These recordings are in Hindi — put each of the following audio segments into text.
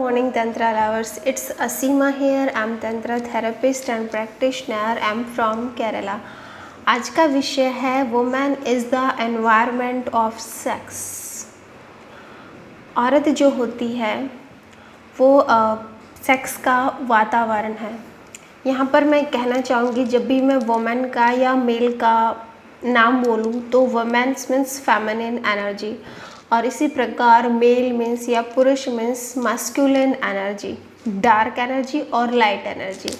morning, Tantra lovers. It's Asima here. I'm Tantra therapist and practitioner. I'm from Kerala. आज का विषय है women is the environment of sex. औरत जो होती है वो सेक्स का वातावरण है। यहाँ पर मैं कहना चाहूँगी, जब भी मैं वुमेन का या मेल का नाम बोलूँ तो वुमेन्स मीन्स फेमिनिन एनर्जी, और इसी प्रकार मेल मीन्स या पुरुष means masculine energy, dark energy और लाइट एनर्जी।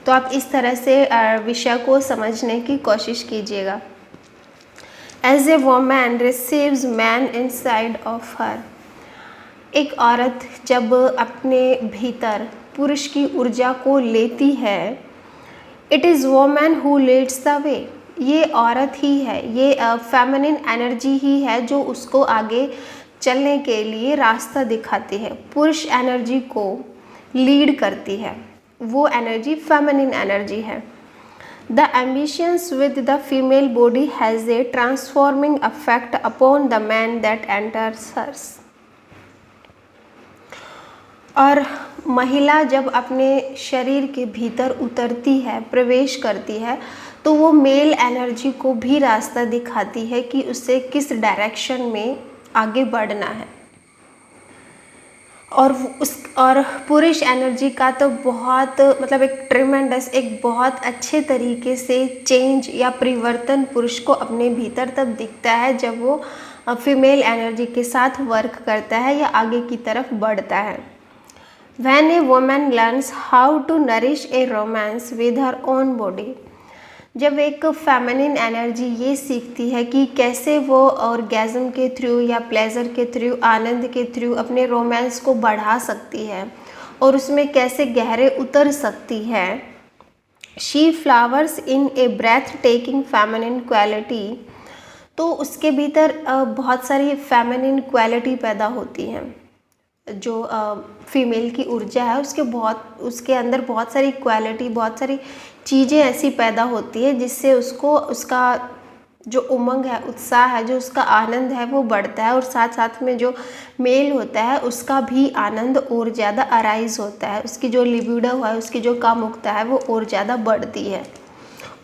तो आप इस तरह से विषय को समझने की कोशिश कीजिएगा। As a woman receives man inside of her, एक औरत जब अपने भीतर पुरुष की ऊर्जा को लेती है, it is woman who leads the way, ये औरत ही है, ये फेमिनिन एनर्जी ही है जो उसको आगे चलने के लिए रास्ता दिखाती है, पुरुष एनर्जी को लीड करती है, वो एनर्जी फेमिनिन एनर्जी है। The ambitions with the female body has a transforming effect upon the man that enters hers. और महिला जब अपने शरीर के भीतर उतरती है, प्रवेश करती है, तो वो मेल एनर्जी को भी रास्ता दिखाती है कि उसे किस डायरेक्शन में आगे बढ़ना है। और पुरुष एनर्जी का तो बहुत एक ट्रिमेंडस, एक बहुत अच्छे तरीके से चेंज या परिवर्तन पुरुष को अपने भीतर तब दिखता है जब वो फीमेल एनर्जी के साथ वर्क करता है या आगे की तरफ बढ़ता है। When a woman learns how to nourish a romance with her own body, जब एक फेमिनिन एनर्जी ये सीखती है कि कैसे वो ऑर्गेज़म के थ्रू या प्लेजर के थ्रू, आनंद के थ्रू अपने रोमांस को बढ़ा सकती है और उसमें कैसे गहरे उतर सकती है, she flowers in a breathtaking feminine quality, तो उसके भीतर बहुत सारी फेमिनिन क्वालिटी पैदा होती हैं। जो फीमेल की ऊर्जा है उसके अंदर बहुत सारी क्वालिटी, बहुत सारी चीज़ें ऐसी पैदा होती है जिससे उसका जो उमंग है, उत्साह है, जो उसका आनंद है वो बढ़ता है, और साथ साथ में जो मेल होता है उसका भी आनंद और ज़्यादा अराइज होता है, उसकी जो लिबिडो है, उसकी जो कामुकता है वो और ज़्यादा बढ़ती है,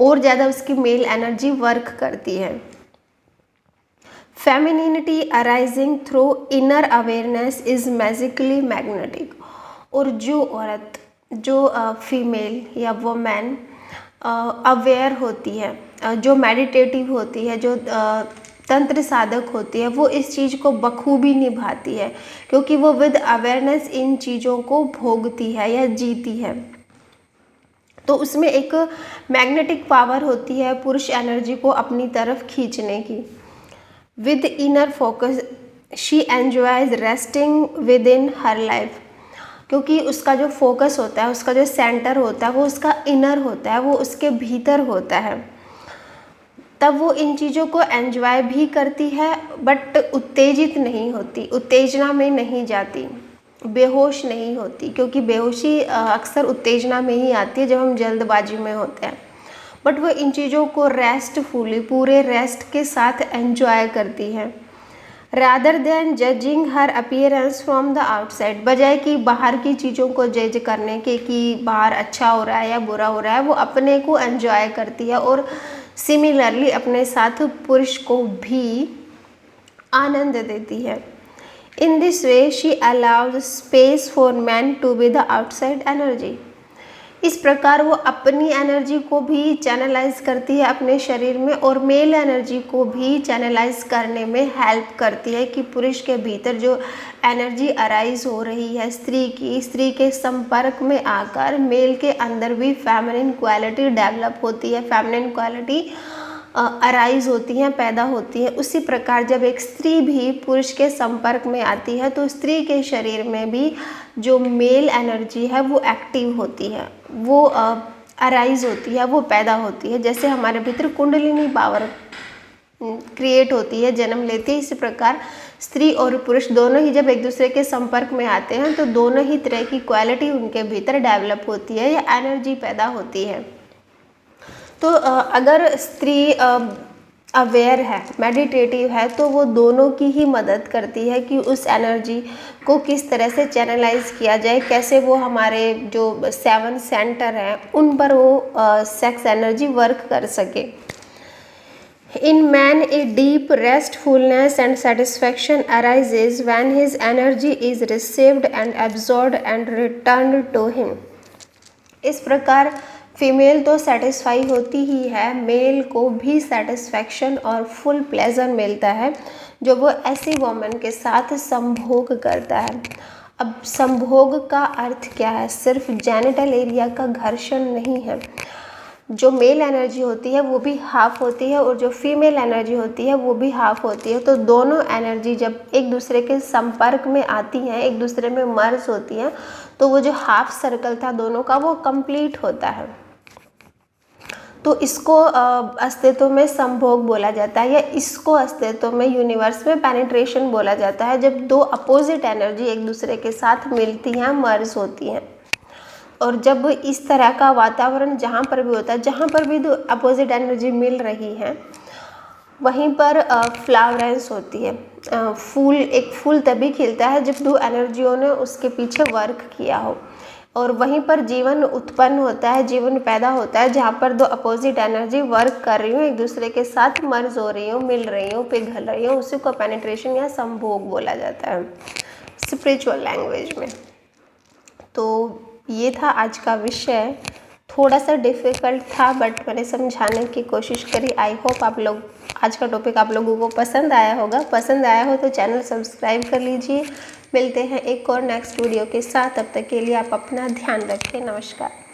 और ज़्यादा उसकी मेल एनर्जी वर्क करती है। Femininity arising through inner awareness is magically magnetic, और जो औरत, जो फीमेल या वुमेन अवेयर होती है, जो मेडिटेटिव होती है, जो तंत्र साधक होती है, वो इस चीज़ को बखूबी निभाती है क्योंकि वो विद अवेयरनेस इन चीज़ों को भोगती है या जीती है। तो उसमें एक मैग्नेटिक पावर होती है पुरुष एनर्जी को अपनी तरफ खींचने की। With inner focus, she enjoys resting within her life, क्योंकि उसका जो फोकस होता है, उसका जो सेंटर होता है वो उसका इनर होता है, वो उसके भीतर होता है, तब वो इन चीज़ों को एंजॉय भी करती है, बट उत्तेजित नहीं होती, उत्तेजना में नहीं जाती, बेहोश नहीं होती, क्योंकि बेहोशी अक्सर उत्तेजना में ही आती है जब हम जल्दबाजी में होते हैं, बट वो इन चीज़ों को रेस्टफुली, पूरे रेस्ट के साथ एंजॉय करती है। Rather than judging her appearance from the outside, बजाय कि बाहर की चीज़ों को जज करने के कि बाहर अच्छा हो रहा है या बुरा हो रहा है, वो अपने को एंजॉय करती है और सिमिलरली अपने साथ पुरुष को भी आनंद देती है। In this way she allows space for man to be the outside energy, इस प्रकार वो अपनी एनर्जी को भी चैनलाइज करती है अपने शरीर में, और मेल एनर्जी को भी चैनलाइज करने में हेल्प करती है कि पुरुष के भीतर जो एनर्जी अराइज हो रही है स्त्री के संपर्क में आकर मेल के अंदर भी फेमिनिन क्वालिटी डेवलप होती है, फेमिनिन क्वालिटी अराइज होती हैं, पैदा होती है। उसी प्रकार जब एक स्त्री भी पुरुष के संपर्क में आती है तो स्त्री के शरीर में भी जो मेल एनर्जी है वो एक्टिव होती है, वो अराइज होती है, वो पैदा होती है। जैसे हमारे भीतर कुंडलिनी पावर क्रिएट होती है, जन्म लेती है, इसी प्रकार स्त्री और पुरुष दोनों ही जब एक दूसरे के संपर्क में आते हैं तो दोनों ही तरह की क्वालिटी उनके भीतर डेवलप होती है या एनर्जी पैदा होती है। तो अगर स्त्री अवेयर है, मेडिटेटिव है, तो वो दोनों की ही मदद करती है कि उस एनर्जी को किस तरह से चैनलाइज किया जाए, कैसे वो हमारे जो 7 सेंटर हैं उन पर वो सेक्स एनर्जी वर्क कर सके। In man, a deep restfulness and satisfaction arises when his energy is received and absorbed and returned to him. इस प्रकार फीमेल तो सेटिस्फाई होती ही है, मेल को भी सेटिस्फैक्शन और फुल प्लेजर मिलता है जो वो ऐसी वोमेन के साथ संभोग करता है। अब संभोग का अर्थ क्या है? सिर्फ जेनिटल एरिया का घर्षण नहीं है। जो मेल एनर्जी होती है वो भी हाफ होती है और जो फीमेल एनर्जी होती है वो भी हाफ होती है। तो दोनों एनर्जी जब एक दूसरे के संपर्क में आती हैं, एक दूसरे में मर्ज होती हैं, तो वो जो हाफ सर्कल था दोनों का वो कंप्लीट होता है। तो इसको अस्तित्व में संभोग बोला जाता है, या इसको अस्तित्व में यूनिवर्स में पेनिट्रेशन बोला जाता है, जब दो अपोजिट एनर्जी एक दूसरे के साथ मिलती हैं, मर्ज होती हैं। और जब इस तरह का वातावरण जहाँ पर भी होता है, जहाँ पर भी दो अपोजिट एनर्जी मिल रही हैं, वहीं पर फ्लावरेंस होती है। एक फूल तभी खिलता है जब दो एनर्जियों ने उसके पीछे वर्क किया हो, और वहीं पर जीवन उत्पन्न होता है, जीवन पैदा होता है जहाँ पर दो अपोजिट एनर्जी वर्क कर रही हो, एक दूसरे के साथ मर्ज हो रही हो, मिल रही हो, पिघल रही हो। उसी को पेनिट्रेशन या संभोग बोला जाता है स्पिरिचुअल लैंग्वेज में। तो ये था आज का विषय। थोड़ा सा डिफ़िकल्ट था बट मैंने समझाने की कोशिश करी। आई होप आप लोग आज का टॉपिक आप लोगों को पसंद आया होगा। पसंद आया हो तो चैनल सब्सक्राइब कर लीजिए। मिलते हैं एक और नेक्स्ट वीडियो के साथ। तब तक के लिए आप अपना ध्यान रखें। नमस्कार।